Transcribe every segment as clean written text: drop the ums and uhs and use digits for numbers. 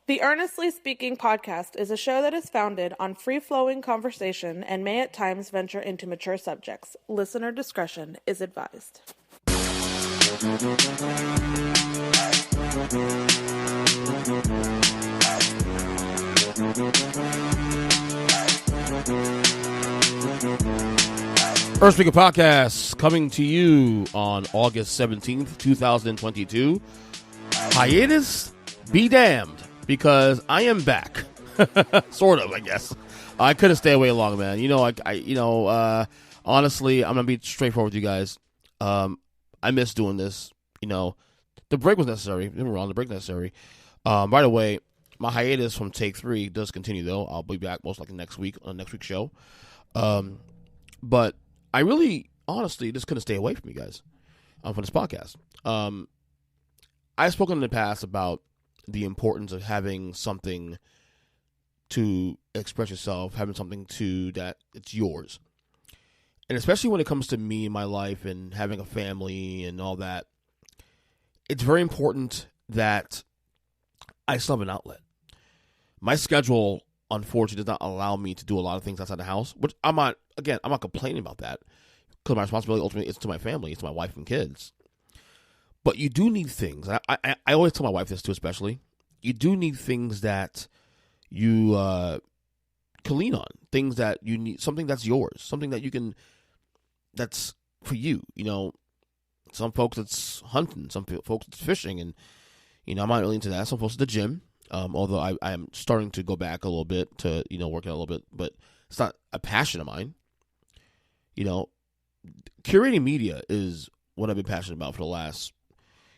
The Earnestly Speaking podcast is a show that is founded on free-flowing conversation and may at times venture into mature subjects. Listener discretion is advised. Earth Speaker Podcast coming to you on August 17th, 2022. Hiatus be damned, because I am back. Sort of, I guess. I couldn't stay away long, man. Honestly, I'm going to be straightforward with you guys. I miss doing this. The break was necessary. Don't get me wrong, the break was necessary. By the way, my hiatus from Take 3 does continue, though. I'll be back most likely next week on next week's show. But I really, honestly, just couldn't stay away from you guys from this podcast. I've spoken in the past about the importance of having something to express yourself, having something that it's yours. And especially when it comes to me and my life and having a family and all that, it's very important that I still have an outlet. My schedule, unfortunately, does not allow me to do a lot of things outside the house, which I'm not complaining about that, because my responsibility ultimately is to my family, it's to my wife and kids. But you do need things. I always tell my wife this too, especially. You do need things that you can lean on, things that you need, something that's yours, something that you can, that's for you. Some folks it's hunting, some folks it's fishing, and I'm not really into that. Some folks it's the gym. Although I am starting to go back a little bit to, working out a little bit, but it's not a passion of mine. Curating media is what I've been passionate about for the last,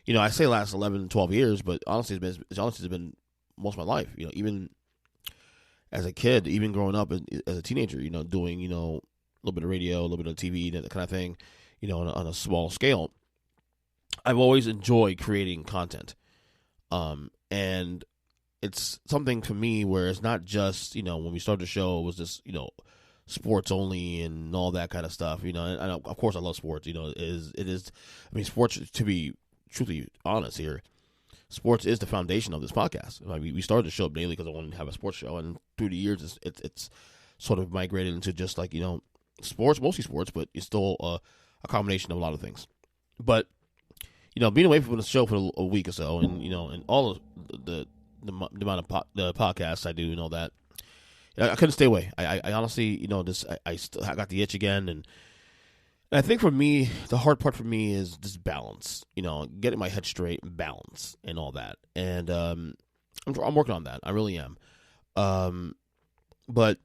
I say last 11, 12 years, but honestly, it's been most of my life. Even as a kid, even growing up as a teenager, doing, a little bit of radio, a little bit of TV, that kind of thing, on a small scale. I've always enjoyed creating content. And it's something for me where it's not just, when we started the show, it was just, sports only and all that kind of stuff, and of course I love sports, it is, sports, to be truthfully honest here, sports is the foundation of this podcast. We started the show daily because I wanted to have a sports show, and through the years, it's sort of migrated into just like, sports, mostly sports, but it's still a combination of a lot of things. But, being away from the show for a week or so, and, and all of the amount of the podcasts I do and all that, I couldn't stay away. I honestly, I got the itch again, and I think for me, the hard part for me is just balance. Getting my head straight and balance and all that. And I'm working on that. I really am. But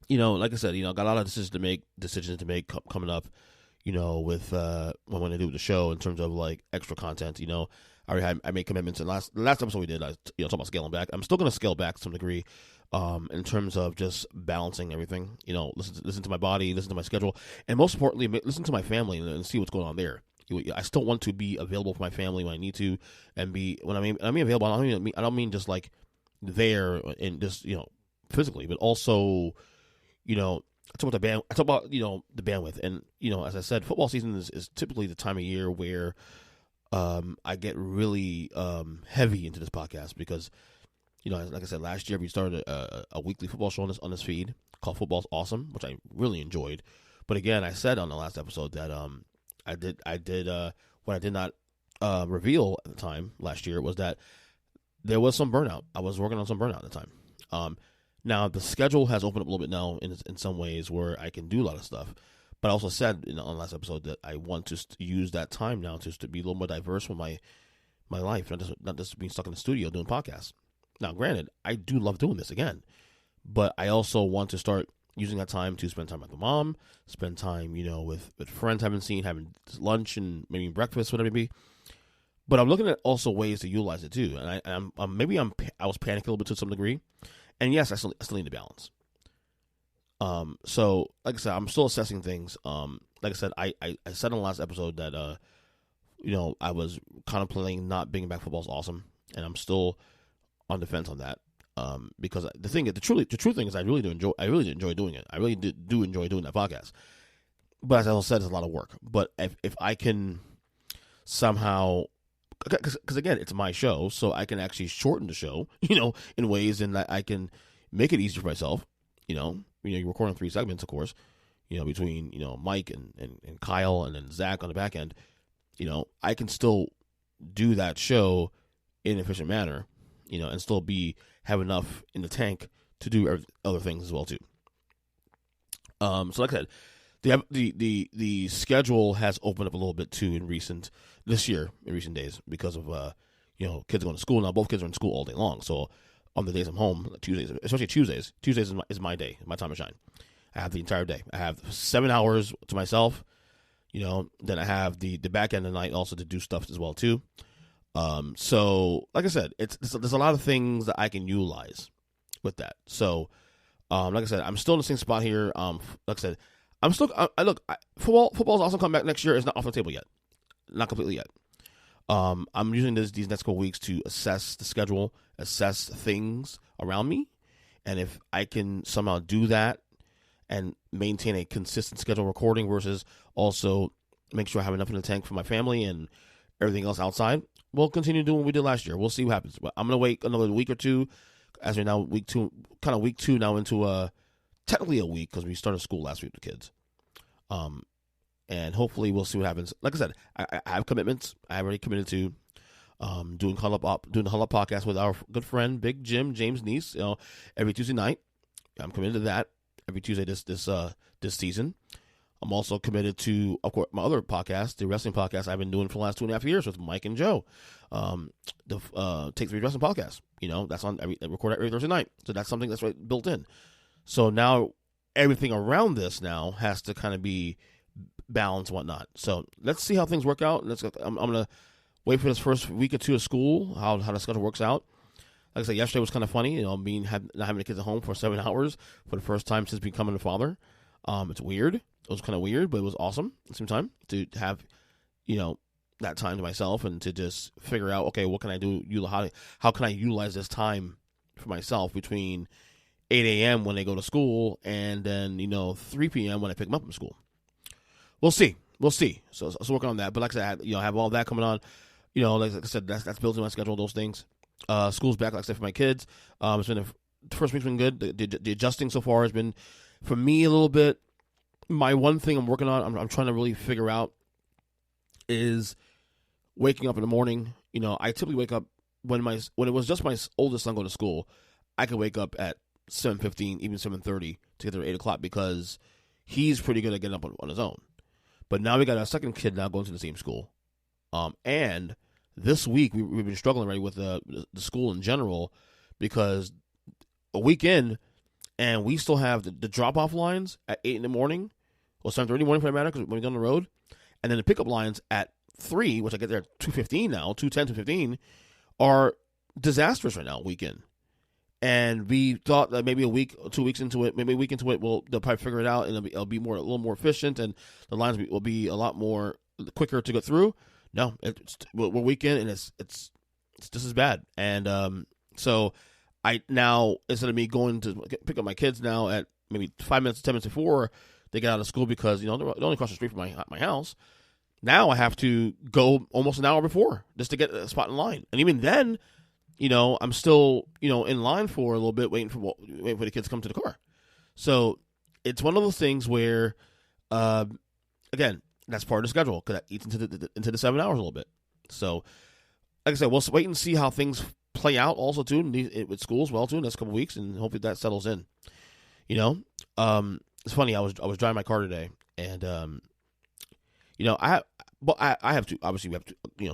like I said, got a lot of decisions to make coming up. With when I do the show in terms of like extra content. I made commitments, and the last episode we did, I talking about scaling back. I'm still going to scale back to some degree, in terms of just balancing everything. Listen to my body, listen to my schedule, and most importantly, listen to my family and see what's going on there. I still want to be available for my family when I need to, and when I mean available, I don't mean just like there and just physically, but also I talk about the bandwidth, and as I said, football season is typically the time of year where I get really heavy into this podcast because, like I said, last year we started a weekly football show on this feed called Football's Awesome, which I really enjoyed. But again, I said on the last episode that I did what I did not reveal at the time last year was that there was some burnout. I was working on some burnout at the time. Now the schedule has opened up a little bit now in some ways where I can do a lot of stuff. But I also said on the last episode that I want to use that time now to be a little more diverse with my life, not just being stuck in the studio doing podcasts. Now, granted, I do love doing this again, but I also want to start using that time to spend time with my mom, spend time, with friends I haven't seen, having lunch and maybe breakfast, whatever it may be. But I'm looking at also ways to utilize it too, and I was panicking a little bit to some degree, and yes, I still need to balance. So like I said, I'm still assessing things. Like I said, I said in the last episode that, I was contemplating not bringing back Football's Awesome, and I'm still on the fence on that. Because the true thing is I really did enjoy doing it. I really do enjoy doing that podcast. But as I said, it's a lot of work. But if I can somehow because again, it's my show, so I can actually shorten the show, in ways and that I can make it easier for myself. You're recording 3 segments, of course, between, Mike and Kyle and then Zach on the back end. I can still do that show in an efficient manner, and still have enough in the tank to do other things as well too. So like I said, the schedule has opened up a little bit too in recent days because of kids going to school now. Both kids are in school all day long, so on the days I'm home, Tuesdays, especially Tuesdays is my day, my time to shine. I have the entire day. I have 7 hours to myself. Then I have the back end of the night also to do stuff as well too. So like I said, there's a lot of things that I can utilize with that. So, like I said, I'm still in the same spot here. Like I said, I'm still. Football's also come back next year. It's not off the table yet, not completely yet. I'm using these next couple weeks to assess the schedule, assess things around me, and if I can somehow do that and maintain a consistent schedule recording versus also make sure I have enough in the tank for my family and everything else outside, we'll continue doing what we did last year. We'll see what happens. But I'm going to wait another week or two as we're now week two now into technically a week because we started school last week with the kids. And hopefully we'll see what happens. Like I said, I have commitments. I already committed to doing the Huddle Up podcast with our good friend Big Jim, James Neese, every Tuesday night. I'm committed to that every Tuesday this season. I'm also committed to, of course, my other podcast, the wrestling podcast I've been doing for the last 2.5 years with Mike and Joe, the Take 3 Wrestling podcast. That's on recorded every Thursday night. So that's something that's right built in. So now everything around this now has to kind of be balanced and whatnot. So let's see how things work out. I'm going to wait for this first week or two of school, how the schedule works out. Like I said, yesterday was kind of funny, not having the kids at home for 7 hours for the first time since becoming a father. It's weird. It was kind of weird, but it was awesome at the same time to have, that time to myself and to just figure out, okay, what can I do? How can I utilize this time for myself between 8 a.m. when they go to school and then, 3 p.m. when I pick them up from school? We'll see. So working on that. But like I said, I have all that coming on. Like I said, that's built in my schedule, those things. School's back, like I said, for my kids. It's been the first week's been good. The adjusting so far has been, for me, a little bit. My one thing I'm working on, I'm trying to really figure out is waking up in the morning. I typically wake up when it was just my oldest son going to school. I could wake up at 7:15, even 7:30 to get there at 8 o'clock because he's pretty good at getting up on his own. But now we got our second kid now going to the same school. And this week we've been struggling already with the school in general because a week in and we still have the drop-off lines at 8 in the morning or 7:30 in the morning for that matter because when we go on the road. And then the pickup lines at 3, which I get there at 2:15 now, 2:10, 2:15, are disastrous right now, weekend. And we thought that maybe a week or 2 weeks into it, maybe a week into it, they'll probably figure it out and it'll be a little more efficient and the lines will be a lot more quicker to go through. No, we're weekend and it's just as bad. And so I now, instead of me going to pick up my kids now at maybe 5 minutes, 10 minutes before they get out of school because, they're only across the street from my house. Now I have to go almost an hour before just to get a spot in line. And even then, I'm still, in line for a little bit, waiting for the kids to come to the car. So it's one of those things where, again, that's part of the schedule because that eats into the 7 hours a little bit. So, like I said, we'll wait and see how things play out also too with school as well too in the next couple of weeks, and hopefully that settles in. It's funny. I was driving my car today, and I have two. Obviously, we have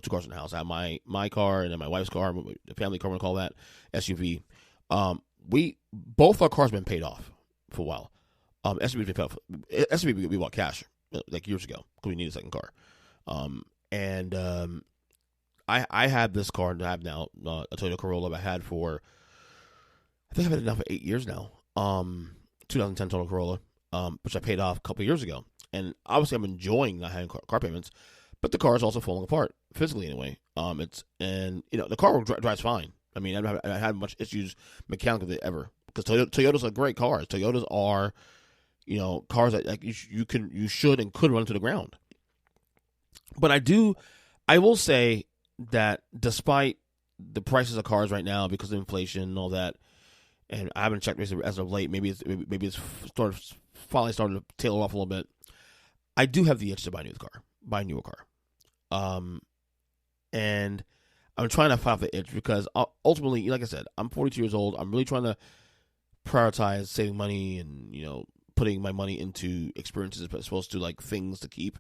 two cars in the house. I have my car and then my wife's car, the family car, we call that SUV. Both our cars have been paid off for a while. SUV we bought cash like years ago because we needed a second car. I had this car that I have now, a Toyota Corolla I had for, I think I've had it now for 8 years now. 2010 Toyota Corolla, which I paid off a couple of years ago. And obviously I'm enjoying not having car payments, but the car is also falling apart, physically anyway. The car drives fine. I mean, I haven't had much issues mechanically ever because Toyotas are great cars. Toyotas are, cars that like you should and could run to the ground. But I will say that despite the prices of cars right now because of inflation and all that, and I haven't checked as of late. Maybe it's finally started to tailor off a little bit. I do have the itch to buy a newer car, and I'm trying to fight off the itch because ultimately, like I said, I'm 42 years old. I'm really trying to prioritize saving money and putting my money into experiences as opposed to like things to keep,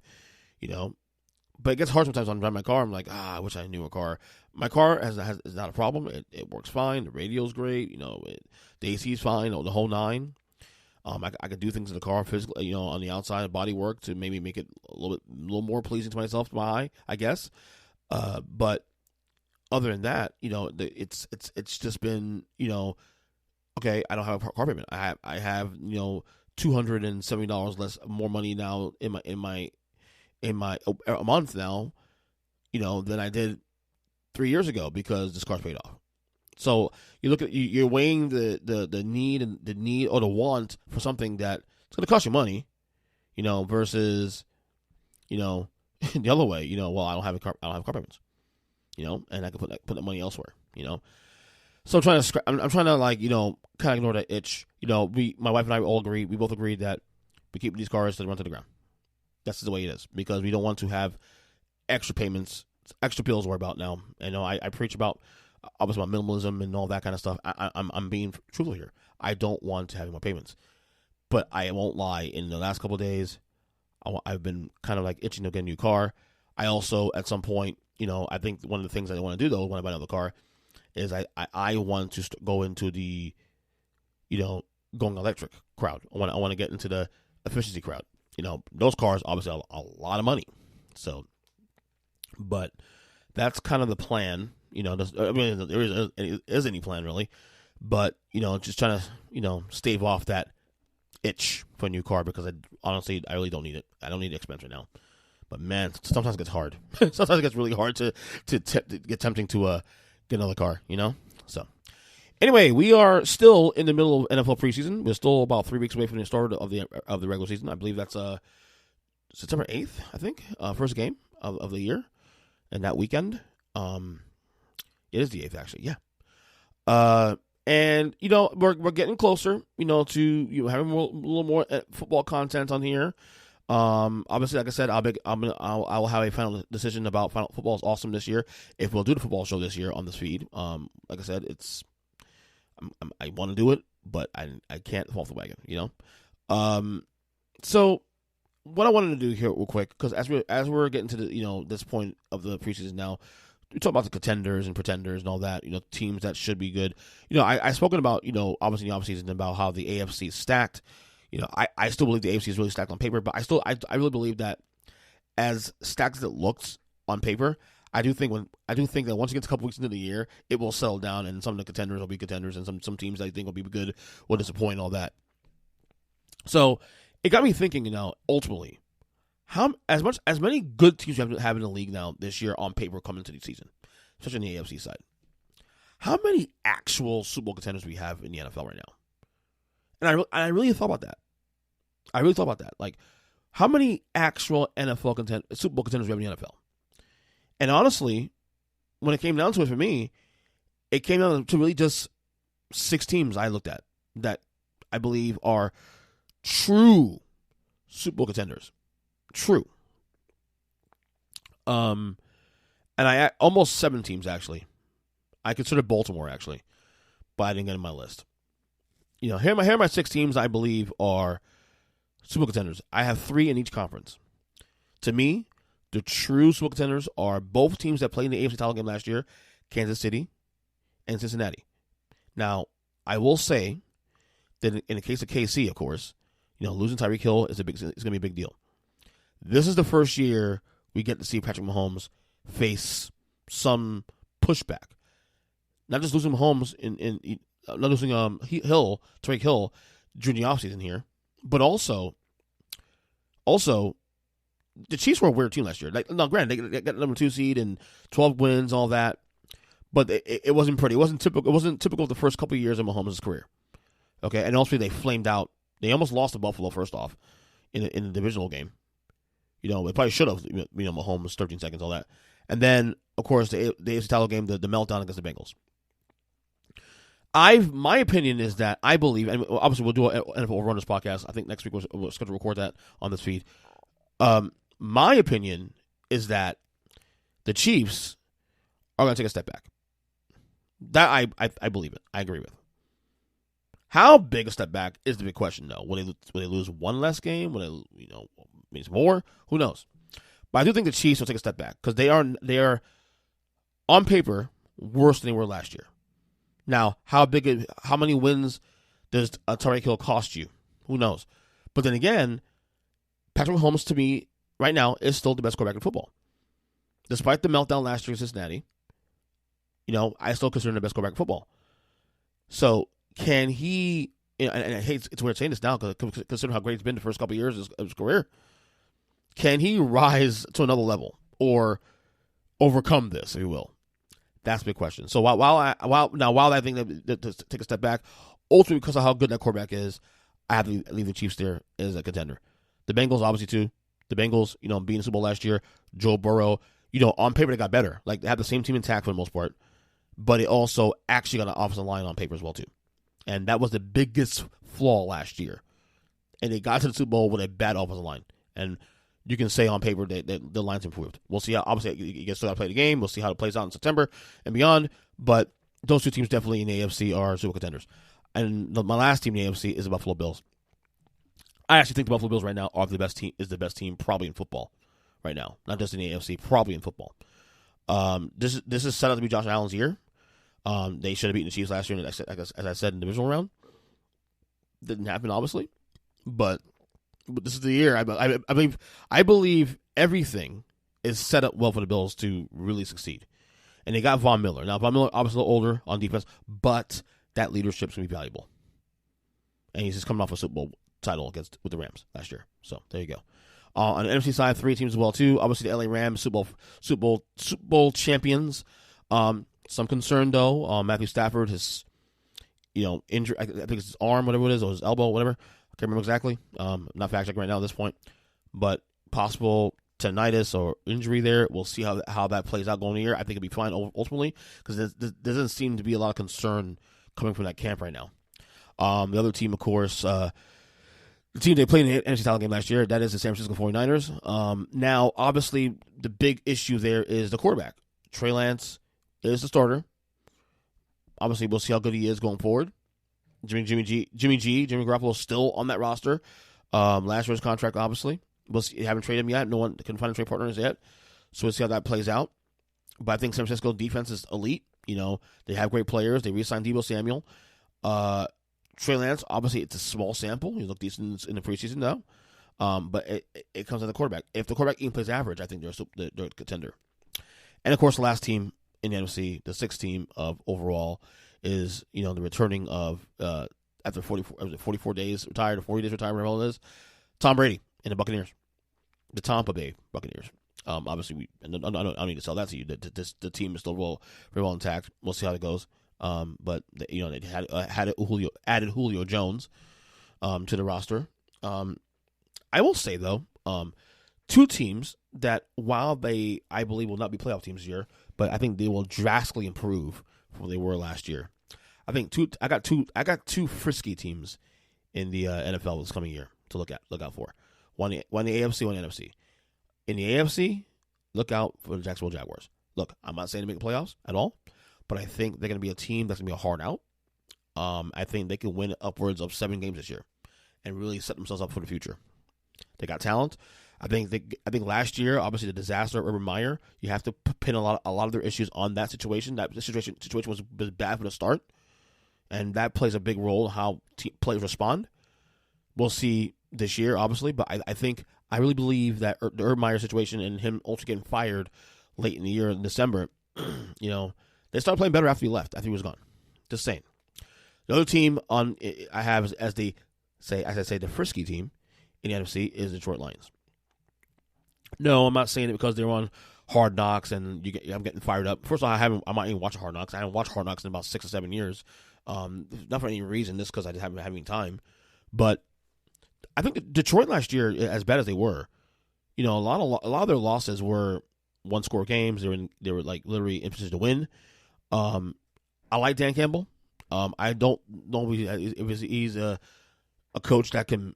But it gets hard sometimes when I'm driving my car. I'm like, I wish I knew a car. My car is not a problem. It works fine. The radio's great. The AC is fine. The whole nine. I could do things in the car physically, on the outside, body work to maybe make it a little more pleasing to myself, to my eye, I guess. But other than that, it's just been, okay, I don't have a car payment. I have $270 more money now in my a month now, than I did 3 years ago because this car's paid off. So you look at you're weighing the need or the want for something that it's going to cost you money, versus, the other way. Well, I don't have car payments, and I can put that money elsewhere, So I'm trying to like kind of ignore that itch. My wife and I we both agreed that we keep these cars to run to the ground. That's the way it is because we don't want to have extra payments, extra bills to worry about now. I preach about obviously about minimalism and all that kind of stuff. I'm being truthful here. I don't want to have more payments, but I won't lie. In the last couple of days, I've been kind of like itching to get a new car. I also at some point, I think one of the things I want to do though when I buy another car is I want to go into the, going electric crowd. I want to get into the efficiency crowd. Those cars obviously are a lot of money. So, but that's kind of the plan. There is any plan really, but just trying to stave off that itch for a new car because honestly I really don't need it. I don't need the expense right now. But man, sometimes it gets hard. Sometimes it gets really hard to get tempting to get another car. So. Anyway, we are still in the middle of NFL preseason. We're still about 3 weeks away from the start of the regular season. I believe that's September 8th, I think, first game of the year, and that weekend. It is the 8th, actually, yeah. And we're getting closer, to having a little more football content on here. Obviously, like I said, I will have a final decision about football is awesome this year. If we'll do the football show this year on this feed, like I said, I want to do it, but I can't fall off the wagon, So what I wanted to do here real quick, because as we're getting to the this point of the preseason now, we talk about the contenders and pretenders and all that, teams that should be good. I've spoken about obviously in the offseason about how the AFC is stacked. I still believe the AFC is really stacked on paper, but I really believe that as stacked as it looks on paper, I do think that once it gets a couple weeks into the year, it will settle down, and some of the contenders will be contenders, and some teams I think will be good will disappoint and all that. So it got me thinking, ultimately, as many good teams we have in the league now this year on paper coming into the season, especially on the AFC side, how many actual Super Bowl contenders we have in the NFL right now? And I really thought about that. Like, how many actual Super Bowl contenders we have in the NFL? And honestly, when it came down to it for me, it came down to really just 6 teams I looked at that I believe are true Super Bowl contenders. True. And I almost 7 teams actually. I considered Baltimore actually, but I didn't get in my list. Here are my 6 teams I believe are Super Bowl contenders. I have 3 in each conference. To me, the true Super Bowl contenders are both teams that played in the AFC title game last year, Kansas City and Cincinnati. Now, I will say that in the case of KC, of course, losing Tyreek Hill is going to be a big deal. This is the first year we get to see Patrick Mahomes face some pushback. Not just losing Mahomes not losing Tyreek Hill during the offseason here, but also the Chiefs were a weird team last year. Granted, they got number 2 seed and 12 wins, all that, but it wasn't pretty. It wasn't typical. It wasn't typical of the first couple of years of Mahomes' career. Okay, and also they flamed out. They almost lost to Buffalo first off in the divisional game. They probably should have. Mahomes 13 seconds, all that, And then, of course, the AFC title game, the meltdown against the Bengals. My opinion is that I believe, and obviously we'll do an NFL Overrunners podcast. I think next week we'll schedule to record that on this feed. My opinion is that the Chiefs are going to take a step back. That I believe it. I agree with. How big a step back is the big question, though. Will they lose one less game? Will they, maybe more? Who knows? But I do think the Chiefs will take a step back because they are on paper worse than they were last year. Now, how many wins does Tyreek Hill cost you? Who knows? But then again, Patrick Mahomes to me right now is still the best quarterback in football, despite the meltdown last year in Cincinnati. I still consider him the best quarterback in football. So can he? And I hate it's weird saying this now because considering how great he's been the first couple of years of his career, can he rise to another level or overcome this, if you will? That's the big question. So while I think that to take a step back, ultimately because of how good that quarterback is, I have to leave the Chiefs there as a contender. The Bengals, obviously, too. The Bengals, being in the Super Bowl last year, Joe Burrow, on paper they got better. Like, they had the same team intact for the most part, but it also actually got an offensive line on paper as well, too. And that was the biggest flaw last year. And they got to the Super Bowl with a bad offensive line. And you can say on paper that the line's improved. We'll see how, obviously, you still got to play the game. We'll see how it plays out in September and beyond. But those two teams definitely in the AFC are Super Contenders. And my last team in the AFC is the Buffalo Bills. I actually think the Buffalo Bills right now are the best team probably in football right now. Not just in the AFC, probably in football. This is set up to be Josh Allen's year. They should have beaten the Chiefs last year, as I said, in the divisional round. Didn't happen, obviously. But this is the year. I believe everything is set up well for the Bills to really succeed. And they got Von Miller. Now, Von Miller, obviously a little older on defense, but that leadership's going to be valuable. And he's just coming off a Super Bowl title with the Rams last year. So, there you go. On the NFC side, 3 teams as well, too. Obviously, the LA Rams, Super Bowl champions. Some concern, though. Matthew Stafford, his injury, I think it's his arm, whatever it is, or his elbow, whatever. I can't remember exactly. Not fact checking right now at this point. But possible tendinitis or injury there. We'll see how that plays out going the year. I think it'll be fine ultimately because there doesn't seem to be a lot of concern coming from that camp right now. The other team, of course, the team they played in the NFC title game last year, that is the San Francisco 49ers. Now, obviously, the big issue there is the quarterback. Trey Lance is the starter. Obviously, we'll see how good he is going forward. Jimmy Garoppolo is still on that roster. Last year's contract, obviously. We'll see, haven't traded him yet. No one can find a trade partners yet. So we'll see how that plays out. But I think San Francisco defense is elite. They have great players. They re-signed Deebo Samuel. Trey Lance, obviously, it's a small sample. He looked decent in the preseason, though. But it comes to the quarterback. If the quarterback even plays average, I think they're a contender. And, of course, the last team in the NFC, the 6th team of overall, is the returning of after 44 days retired or 40 days retired, whatever it is, Tom Brady and the Buccaneers, the Tampa Bay Buccaneers. Obviously, I don't need to sell that to you. The team is still very well intact. We'll see how it goes. But they added Julio Jones to the roster. I will say though, 2 teams that while I believe will not be playoff teams this year, but I think they will drastically improve from what they were last year. I got two frisky teams in the NFL this coming year to look out for. One in the AFC, one in the NFC. In the AFC, look out for the Jacksonville Jaguars. Look, I'm not saying to make the playoffs at all, but I think they're going to be a team that's going to be a hard out. I think they can win upwards of 7 games this year and really set themselves up for the future. They got talent. I think last year, obviously the disaster of Urban Meyer, you have to pin a lot of their issues on that situation. That situation was bad from the start, and that plays a big role in how players respond. We'll see this year, obviously, but I really believe that the Urban Meyer situation and him also getting fired late in the year in December, they started playing better after he left, after he was gone. Just saying. The other team I have as the frisky team in the NFC is the Detroit Lions. No, I'm not saying it because they're on Hard Knocks and I'm getting fired up. First of all, I'm not even watching Hard Knocks. I haven't watched Hard Knocks in about 6 or 7 years. Not for any reason, just because I just haven't had any time. But I think Detroit last year, as bad as they were, a lot of their losses were one-score games. They were like literally in position to win. I like Dan Campbell. I don't know if he's a coach that can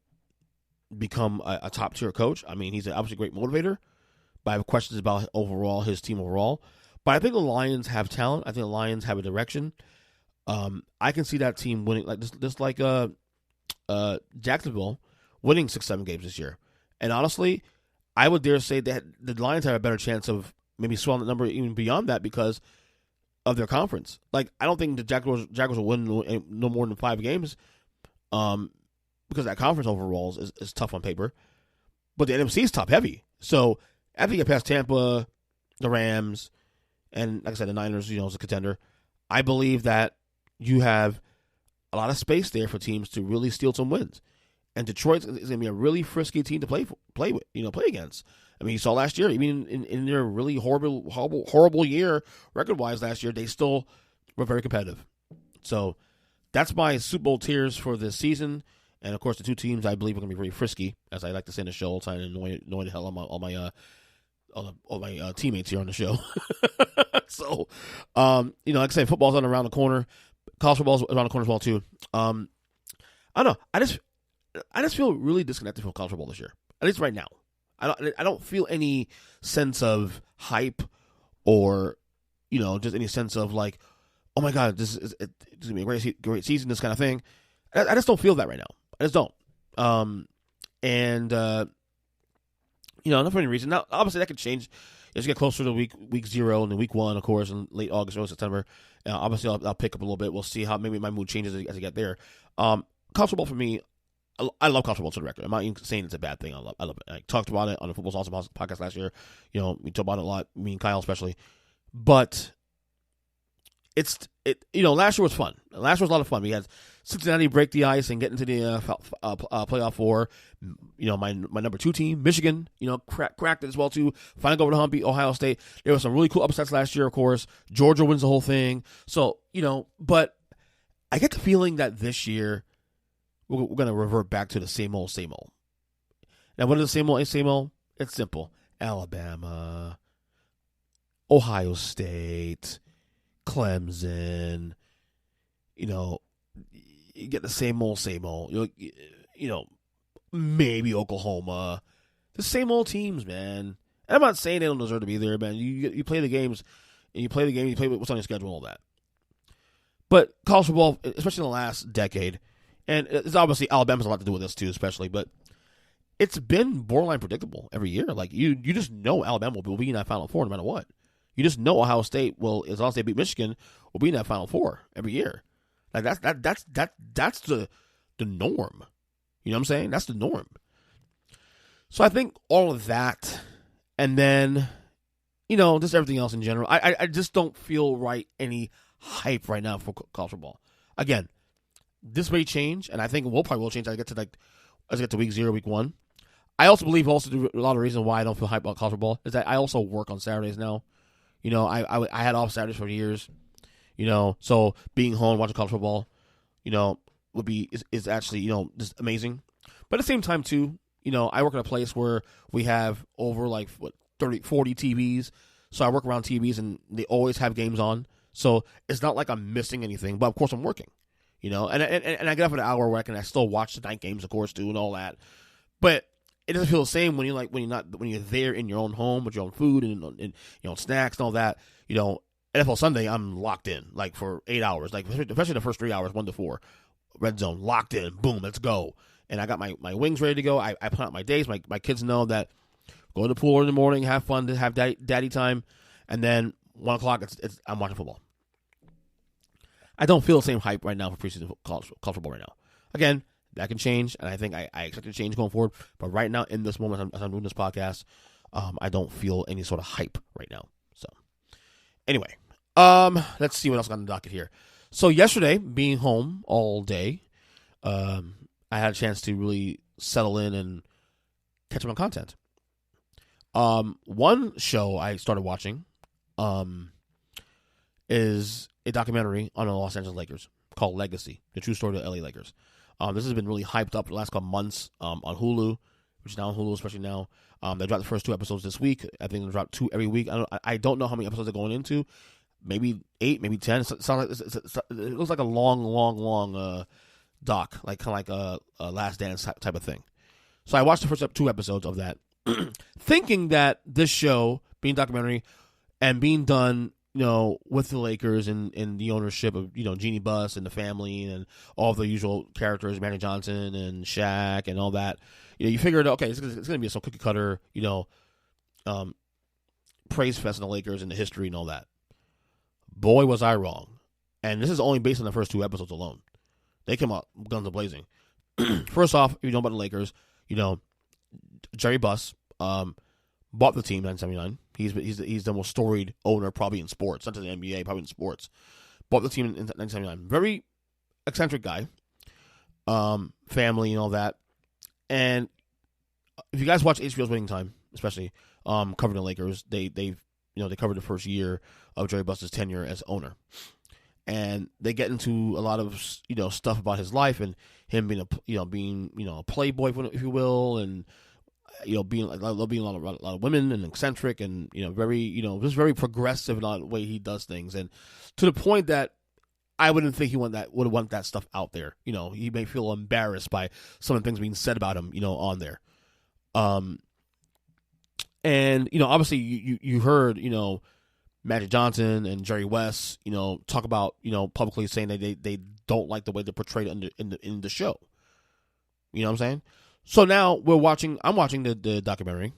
become a top-tier coach. I mean, he's obviously a great motivator, but I have questions about his team overall. But I think the Lions have talent. I think the Lions have a direction. I can see that team winning, just like Jacksonville winning 6-7 games this year. And honestly, I would dare say that the Lions have a better chance of maybe swelling the number even beyond that because of their conference. Like, I don't think the Jaguars will win no more than 5 games because that conference overall is tough on paper. But the NFC is top heavy. So after you get past Tampa, the Rams, and like I said, the Niners, as a contender, I believe that you have a lot of space there for teams to really steal some wins. And Detroit is going to be a really frisky team to play against. I mean, you saw last year, even in their really horrible year record-wise last year, they still were very competitive. So that's my Super Bowl tiers for this season. And, of course, the two teams I believe are going to be very frisky, as I like to say in the show all the time, and annoy the hell out of all my teammates here on the show. So, like I said, football's around the corner. College football's around the corner as well, too. I don't know. I just feel really disconnected from college football this year, at least right now. I don't feel any sense of hype or, just any sense of like, oh my God, this is going to be a great season, this kind of thing. I just don't feel that right now. I just don't. Not for any reason. Now, obviously, that could change as you get closer to week 0 and then week 1, of course, in late August, early September. Obviously, I'll pick up a little bit. We'll see how maybe my mood changes as I get there. College football for me, I love college football to the record. I'm not even saying it's a bad thing. I love it. I talked about it on the Football's Awesome podcast last year. We talked about it a lot, me and Kyle especially. But last year was fun. Last year was a lot of fun. We had Cincinnati break the ice and get into the playoff 4. My number 2 team, Michigan, cracked it as well too. Finally go over the hump, beat Ohio State. There were some really cool upsets last year, of course. Georgia wins the whole thing. So, but I get the feeling that this year we're going to revert back to the same old. Now, what is the same old? It's simple. Alabama, Ohio State, Clemson, you get the same old. Maybe Oklahoma. The same old teams, man. And I'm not saying they don't deserve to be there, man. You play the games, and you play what's on your schedule and all that. But college football, especially in the last decade, and it's obviously Alabama's a lot to do with this too, especially, but it's been borderline predictable every year. Like, you just know Alabama will be in that Final Four no matter what. You just know Ohio State as long as they beat Michigan, will be in that Final Four every year. Like, that's the norm. You know what I'm saying? That's the norm. So I think all of that, and then, just everything else in general, I just don't feel any hype right now for college football. Again, this may change, and I think will change as I get to week 0, week 1. I also believe a lot of reasons why I don't feel hype about college football is that I also work on Saturdays now. I had off Saturdays for years. So being home watching college football, is actually, just amazing. But at the same time too, I work in a place where we have over 30, 40 TVs. So I work around TVs and they always have games on. So it's not like I'm missing anything, but of course I'm working, and I get up at an hour where I still watch the night games, of course, too, and all that. But it doesn't feel the same when you're there in your own home with your own food and snacks and all that. NFL Sunday, I'm locked in for 8 hours, especially the first 3 hours, 1 to 4, red zone, locked in, boom, let's go. And I got my wings ready to go. I plan out my days. My kids know that go to the pool in the morning, have fun, to have daddy time, and then 1 o'clock, I'm watching football. I don't feel the same hype right now for preseason college football right now. Again, that can change, and I think I expect it to change going forward. But right now, in this moment, as I'm doing this podcast, I don't feel any sort of hype right now. So, anyway, let's see what else got on the docket here. So yesterday, being home all day, I had a chance to really settle in and catch up on content. One show I started watching is a documentary on the Los Angeles Lakers called Legacy, the true story of the LA Lakers. This has been really hyped up the last couple months on Hulu. which is now on Hulu, especially now. They dropped the first 2 episodes this week. I think they drop 2 every week. I don't know how many episodes they're going into. Maybe 8, maybe 10. It looks like a long doc, like kind of like a Last Dance type of thing. So I watched the first 2 episodes of that, thinking that this show, being documentary and being done, with the Lakers and the ownership of, Jeannie Buss and the family and all the usual characters, Magic Johnson and Shaq and all that, you figured, okay, it's going to be some cookie cutter, praise fest in the Lakers and the history and all that. Boy, was I wrong. And this is only based on the first 2 episodes alone. They came out guns a-blazing. First off, if you know about the Lakers, Jerry Buss bought the team in 1979. He's the most storied owner probably in sports, not just the NBA, probably in sports. Bought the team in 1979. Very eccentric guy, family and all that. And if you guys watch HBO's Winning Time, especially covering the Lakers, they covered the first year of Jerry Buss's tenure as owner. And they get into a lot of stuff about his life and him being a playboy, if you will, and being a lot of women and eccentric and just very progressive in the way he does things, and to the point that I wouldn't think he would want that stuff out there. He may feel embarrassed by some of the things being said about him, on there. And obviously you heard Magic Johnson and Jerry West, talk about, publicly saying that they don't like the way they're portrayed in the show. You know what I'm saying? So now I'm watching the documentary,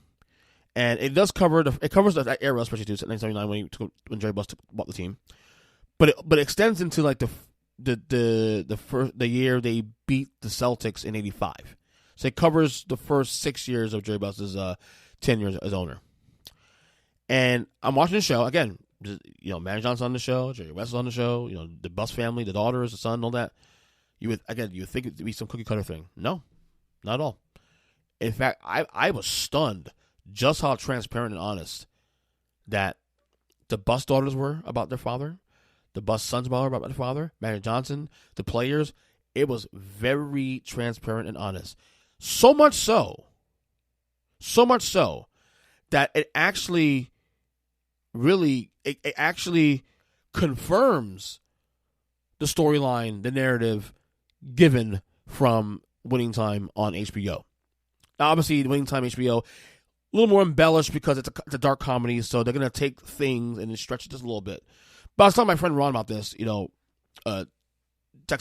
and it does cover that era, especially too, 1979 when Jerry Buss bought the team, but it extends into like the year they beat the Celtics in '85. So it covers the first 6 years of Jerry Buss's tenure as owner. And I'm watching the show again. Magic Johnson on the show, Jerry West is on the show. The Buss family, the daughters, the son, all that. You would think it'd be some cookie cutter thing. No, not at all. In fact, I was stunned just how transparent and honest that the Buss daughters were about their father, the Buss sons were about their father, Magic Johnson, the players. It was very transparent and honest. So much so that it actually it actually confirms the storyline, the narrative given from Winning Time on HBO. Now, obviously, the Winning Time HBO, a little more embellished because it's a dark comedy, so they're going to take things and stretch it just a little bit. But I was telling my friend Ron about this, texted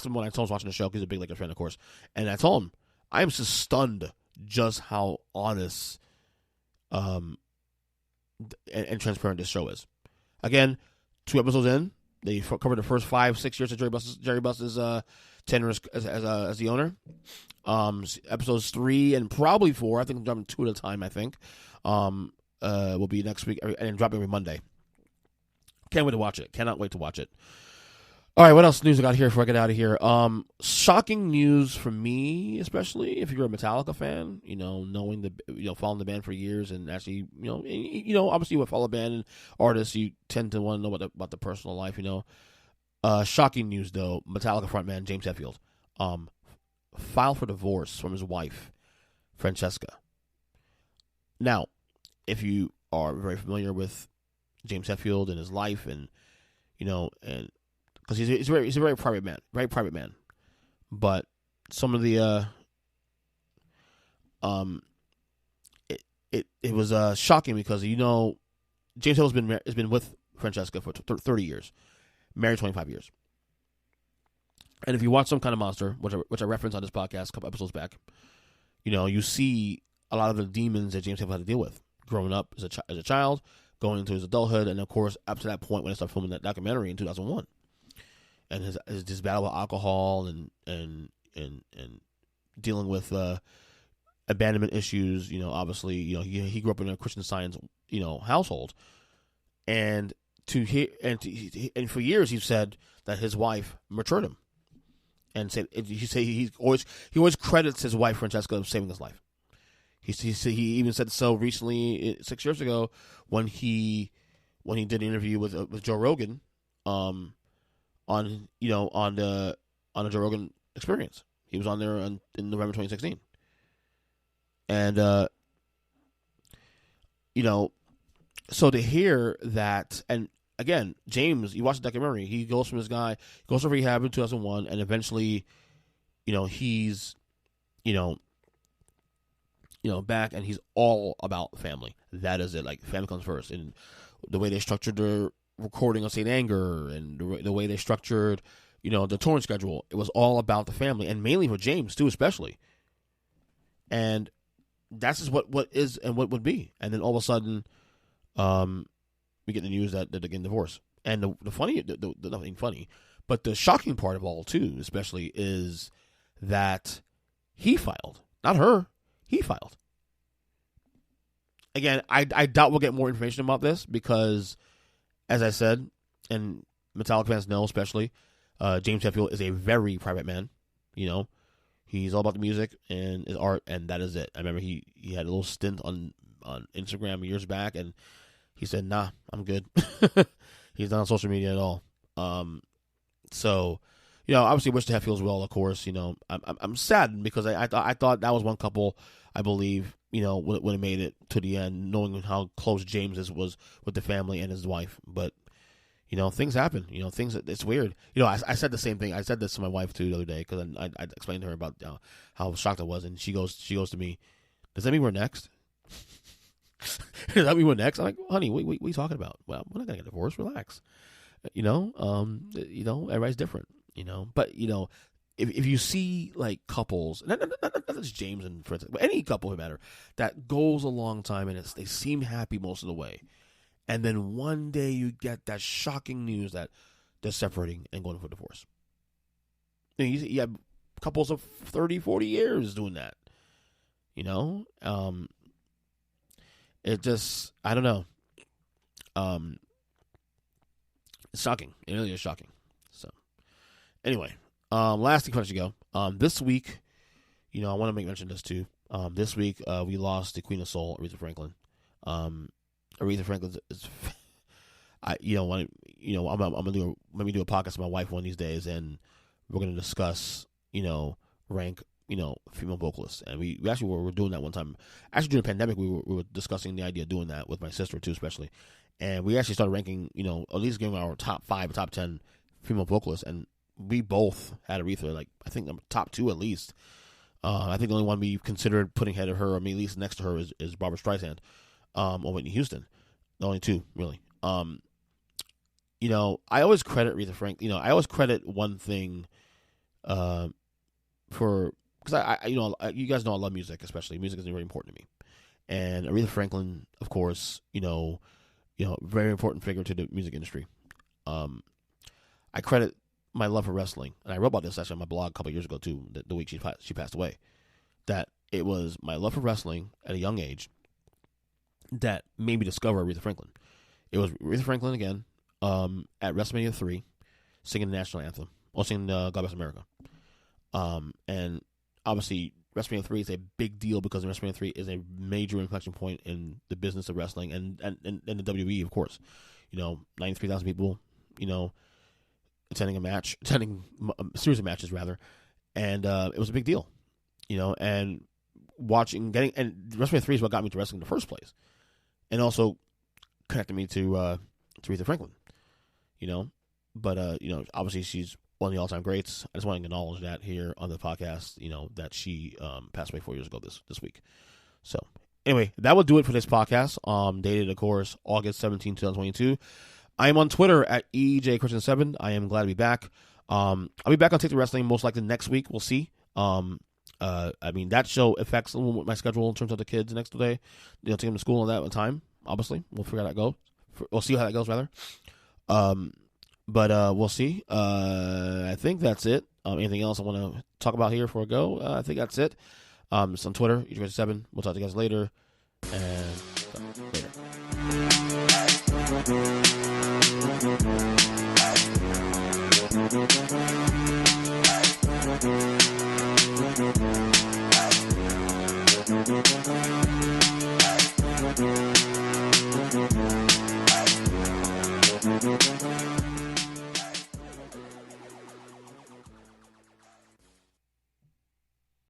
him when I told him I was watching the show, because he's a big Lakers fan, of course, and I told him, I am just stunned just how honest and transparent this show is. Again, 2 episodes in, they covered the first 5-6 years of Jerry Buss's tenure as the owner. Episodes 3 and probably 4, I think I'm dropping 2 at a time, I think, will be next week, and dropping every Monday. Can't wait to watch it. Cannot wait to watch it. All right, what else news I got here before I get out of here? Shocking news for me, especially if you're a Metallica fan, knowing following the band for years, and actually, obviously with follow band and artists, you tend to want to know about the personal life, Shocking news though, Metallica frontman James Hetfield filed for divorce from his wife, Francesa. Now, if you are very familiar with James Hetfield and his life, and and because he's a very private man, but some of the it was shocking because James Hetfield has been with Francesa for 30 years, married 25 years, and if you watch Some Kind of Monster, which I referenced on this podcast a couple episodes back, you see a lot of the demons that James Hetfield had to deal with growing up as a child, going into his adulthood, and of course up to that point when they started filming that documentary in 2001. And his battle with alcohol and dealing with abandonment issues, obviously, he grew up in a Christian Science, household, and for years he said that his wife matured him, and he always credits his wife Francesa of saving his life. He even said so recently, 6 years ago, when he did an interview with Joe Rogan, on the Joe Rogan Experience. He was on there in November 2016. And, so to hear that, and again, James, you watch the documentary, he goes from this guy, goes to rehab in 2001, and eventually, he's, back, and he's all about family. That is it. Like, family comes first. And the way they structured their recording of St. Anger, and the way they structured, the touring schedule, it was all about the family, and mainly for James, too, especially. And that's just what is and what would be. And then all of a sudden, we get the news that they're getting divorced. And the funny, nothing funny, but the shocking part of all, too, especially, is that he filed. Not her. He filed. Again, I doubt we'll get more information about this because, as I said, and Metallica fans know especially, James Hetfield is a very private man. He's all about the music and his art, and that is it. I remember he had a little stint on Instagram years back, and he said, "Nah, I'm good." He's not on social media at all. So, obviously wish the Hetfields well, of course. I'm saddened because I thought that was one couple, I believe, would have made it to the end, knowing how close James was with the family and his wife. But, things happen. It's weird. I said the same thing. I said this to my wife, too, the other day, because I explained to her about how shocked I was, and she goes to me, "Does that mean we're next?" Does that mean we're next? I'm like, "Honey, what are you talking about?" "Well, we're not going to get divorced. Relax." Everybody's different, But, if you see, like, couples, not just James and Francesa, but any couple who matter, that goes a long time and they seem happy most of the way. And then one day you get that shocking news that they're separating and going for divorce. You have couples of 30, 40 years doing that. It just, I don't know. It's shocking. It really is shocking. So, anyway, last thing before I let you go. This week, I want to make mention of this too. This week, we lost the Queen of Soul, Aretha Franklin. Aretha Franklin is, I'm gonna do a podcast with my wife one of these days, and we're gonna discuss, rank, female vocalists, and we actually were doing that one time. Actually, during the pandemic, we were discussing the idea of doing that with my sister too, especially. And we actually started ranking, at least giving our top 5 or top 10 female vocalists, and we both had Aretha, like, I think top 2 at least. I think the only one we considered putting ahead of her, or maybe at least next to her, is Barbra Streisand, or Whitney Houston. The only 2, really. I always credit Aretha Franklin. I always credit one thing, because you guys know I love music, especially. Music is very important to me. And Aretha Franklin, of course, very important figure to the music industry. I credit my love for wrestling, and I wrote about this actually on my blog a couple of years ago too, the week she passed away, that it was my love for wrestling at a young age that made me discover Aretha Franklin. It was Aretha Franklin again at WrestleMania 3, singing the national anthem, or singing God Bless America. And obviously WrestleMania 3 is a big deal because WrestleMania 3 is a major inflection point in the business of wrestling and the WWE, of course. 93,000 people, attending a series of matches, rather. And it was a big deal, and and WrestleMania 3 is what got me to wrestling in the first place. And also connected me to Aretha Franklin, But, obviously she's one of the all-time greats. I just want to acknowledge that here on the podcast, that she passed away 4 years ago this week. So, anyway, that will do it for this podcast. Dated, of course, August 17, 2022. I am on Twitter at EJChristian7. I am glad to be back. I'll be back on Take the Wrestling most likely next week. We'll see. That show affects a little bit my schedule in terms of the kids next day. Take them to school and that time, obviously. We'll figure out how that goes. We'll see how that goes, rather. But we'll see. I think that's it. Anything else I want to talk about here before I go? I think that's it. It's on Twitter, EJ7. We'll talk to you guys later. And later.